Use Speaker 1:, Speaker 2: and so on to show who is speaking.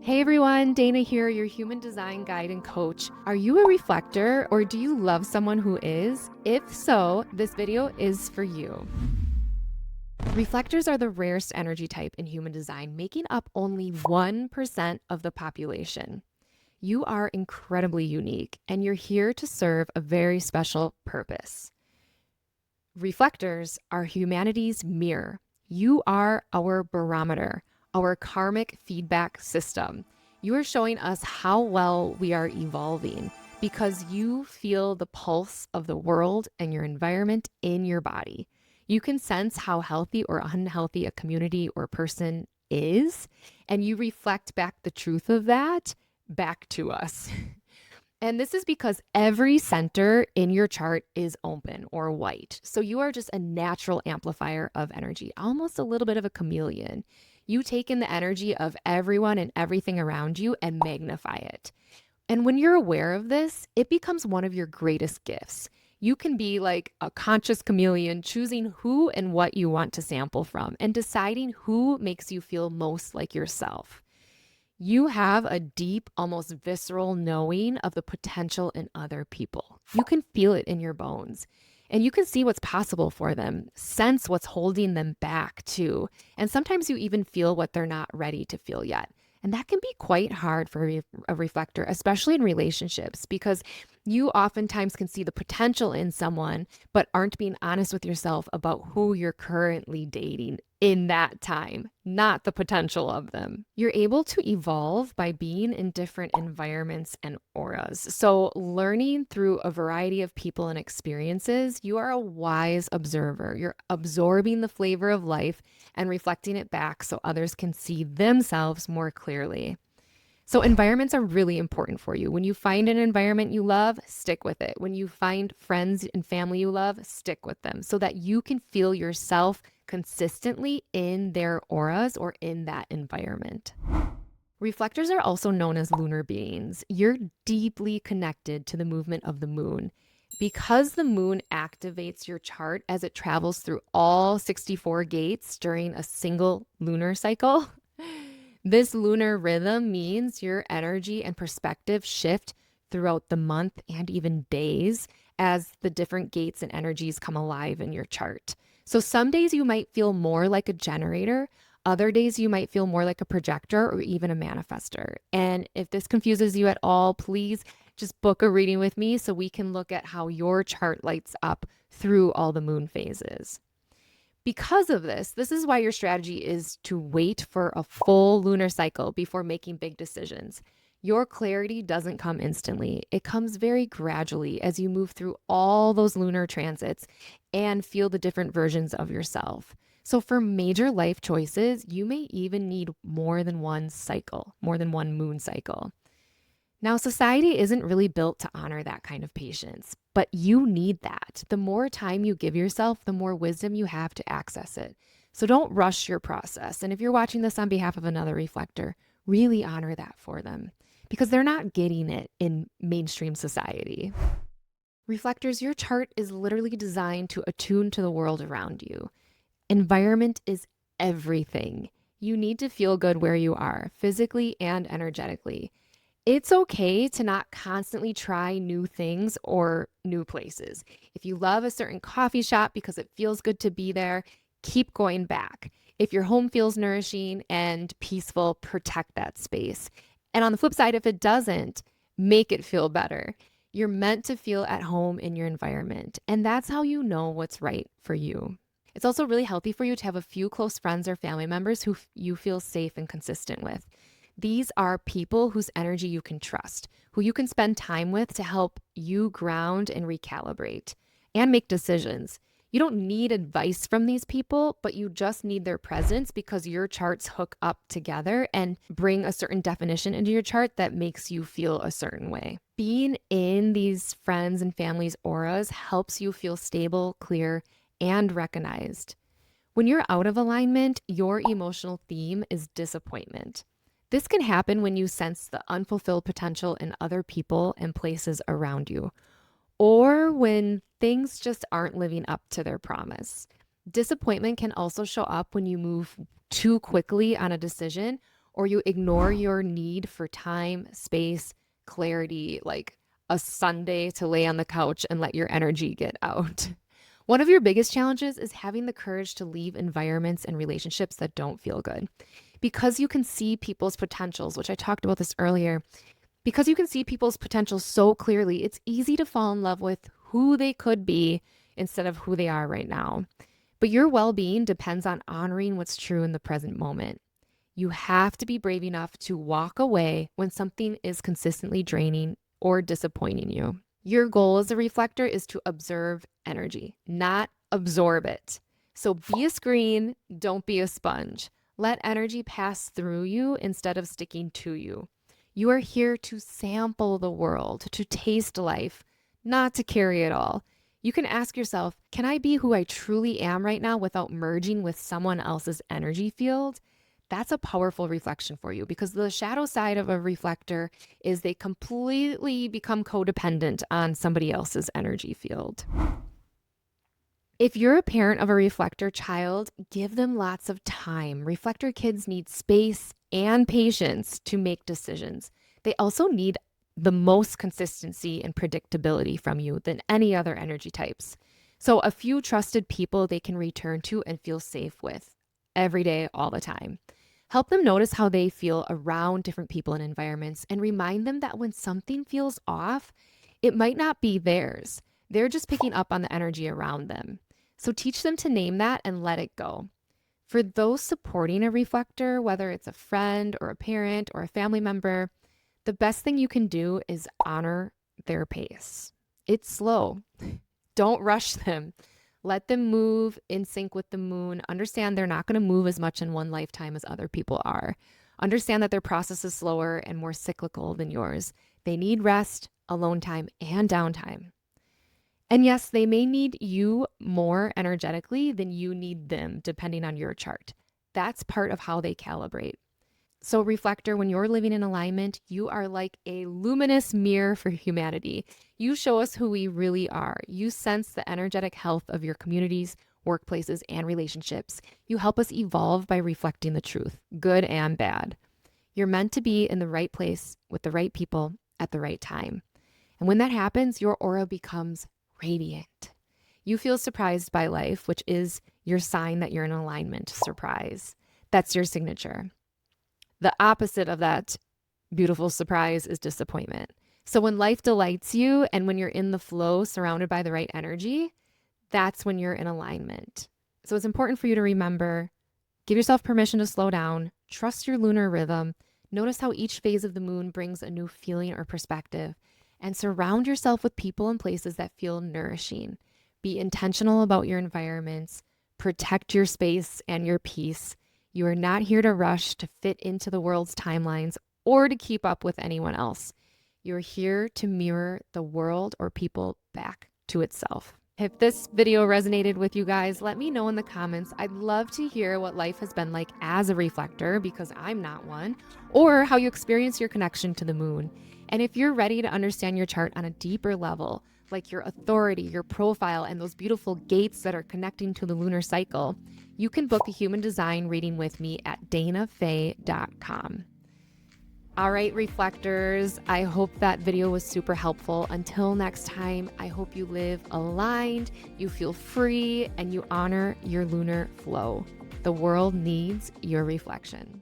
Speaker 1: Hey everyone, Dana here, your human design guide and coach. Are you a reflector or do you love someone who is? If so, this video is for you. Reflectors are the rarest energy type in human design, making up only 1% of the population. You are incredibly unique and you're here to serve a very special purpose. Reflectors are humanity's mirror. You are our barometer, our karmic feedback system. You are showing us how well we are evolving because you feel the pulse of the world and your environment in your body. You can sense how healthy or unhealthy a community or person is, and you reflect back the truth of that back to us. And this is because every center in your chart is open or white. So you are just a natural amplifier of energy, almost a little bit of a chameleon. You take in the energy of everyone and everything around you and magnify it. And when you're aware of this, it becomes one of your greatest gifts. You can be like a conscious chameleon, choosing who and what you want to sample from and deciding who makes you feel most like yourself. You have a deep, almost visceral knowing of the potential in other people. You can feel it in your bones and you can see what's possible for them, sense what's holding them back too. And sometimes you even feel what they're not ready to feel yet. And that can be quite hard for a reflector, especially in relationships, because you oftentimes can see the potential in someone, but aren't being honest with yourself about who you're currently dating in that time, not the potential of them. You're able to evolve by being in different environments and auras. So, learning through a variety of people and experiences, you are a wise observer. You're absorbing the flavor of life and reflecting it back so others can see themselves more clearly. So, environments are really important for you. When you find an environment you love, stick with it. When you find friends and family you love, stick with them so that you can feel yourself consistently in their auras or in that environment. Reflectors are also known as lunar beings. You're deeply connected to the movement of the moon. Because the moon activates your chart as it travels through all 64 gates during a single lunar cycle, this lunar rhythm means your energy and perspective shift throughout the month and even days as the different gates and energies come alive in your chart. So some days you might feel more like a generator. Other days you might feel more like a projector or even a manifester. And if this confuses you at all, please just book a reading with me so we can look at how your chart lights up through all the moon phases. Because of this is why your strategy is to wait for a full lunar cycle before making big decisions. Your clarity doesn't come instantly. It comes very gradually as you move through all those lunar transits and feel the different versions of yourself. So for major life choices, you may even need more than one cycle, more than one moon cycle. Now, society isn't really built to honor that kind of patience, but you need that. The more time you give yourself, the more wisdom you have to access it. So don't rush your process. And if you're watching this on behalf of another reflector, really honor that for them because they're not getting it in mainstream society. Reflectors, your chart is literally designed to attune to the world around you. Environment is everything. You need to feel good where you are, physically and energetically. It's okay to not constantly try new things or new places. If you love a certain coffee shop because it feels good to be there, keep going back. If your home feels nourishing and peaceful, protect that space. And on the flip side, if it doesn't, make it feel better. You're meant to feel at home in your environment, and that's how you know what's right for you. It's also really healthy for you to have a few close friends or family members who you feel safe and consistent with. These are people whose energy you can trust, who you can spend time with to help you ground and recalibrate and make decisions. You don't need advice from these people, but you just need their presence because your charts hook up together and bring a certain definition into your chart that makes you feel a certain way. Being in these friends and families' auras helps you feel stable, clear, and recognized. When you're out of alignment, your emotional theme is disappointment. This can happen when you sense the unfulfilled potential in other people and places around you, or when things just aren't living up to their promise. Disappointment can also show up when you move too quickly on a decision or you ignore your need for time, space, clarity, like a Sunday to lay on the couch and let your energy get out. One of your biggest challenges is having the courage to leave environments and relationships that don't feel good. Because you can see people's potentials, which I talked about this earlier, because you can see people's potential so clearly, it's easy to fall in love with who they could be instead of who they are right now. But your well being depends on honoring what's true in the present moment. You have to be brave enough to walk away when something is consistently draining or disappointing you. Your goal as a reflector is to observe energy, not absorb it. So be a screen, don't be a sponge. Let energy pass through you instead of sticking to you. You are here to sample the world, to taste life, not to carry it all. You can ask yourself, can I be who I truly am right now without merging with someone else's energy field? That's a powerful reflection for you, because the shadow side of a reflector is they completely become codependent on somebody else's energy field. If you're a parent of a reflector child, give them lots of time. Reflector kids need space and patience to make decisions. They also need the most consistency and predictability from you than any other energy types. So a few trusted people they can return to and feel safe with every day, all the time. Help them notice how they feel around different people and environments, and remind them that when something feels off, it might not be theirs. They're just picking up on the energy around them. So teach them to name that and let it go. For those supporting a reflector, whether it's a friend or a parent or a family member, the best thing you can do is honor their pace. It's slow. Don't rush them. Let them move in sync with the moon. Understand they're not going to move as much in one lifetime as other people are. Understand that their process is slower and more cyclical than yours. They need rest, alone time, and downtime. And yes, they may need you more energetically than you need them, depending on your chart. That's part of how they calibrate. So reflector, when you're living in alignment, you are like a luminous mirror for humanity. You show us who we really are. You sense the energetic health of your communities, workplaces, and relationships. You help us evolve by reflecting the truth, good and bad. You're meant to be in the right place with the right people at the right time. And when that happens, your aura becomes radiant. You feel surprised by life, which is your sign that you're in alignment. Surprise. That's your signature. The opposite of that beautiful surprise is disappointment. So when life delights you and when you're in the flow, surrounded by the right energy, that's when you're in alignment. So it's important for you to remember, give yourself permission to slow down, trust your lunar rhythm, notice how each phase of the moon brings a new feeling or perspective, and surround yourself with people and places that feel nourishing. Be intentional about your environments, protect your space and your peace. You are not here to rush to fit into the world's timelines or to keep up with anyone else. You're here to mirror the world or people back to itself. If this video resonated with you guys, let me know in the comments. I'd love to hear what life has been like as a reflector, because I'm not one, or how you experience your connection to the moon. And if you're ready to understand your chart on a deeper level, like your authority, your profile, and those beautiful gates that are connecting to the lunar cycle, you can book a human design reading with me at danafay.com. All right, reflectors, I hope that video was super helpful. Until next time, I hope you live aligned, you feel free, and you honor your lunar flow. The world needs your reflection.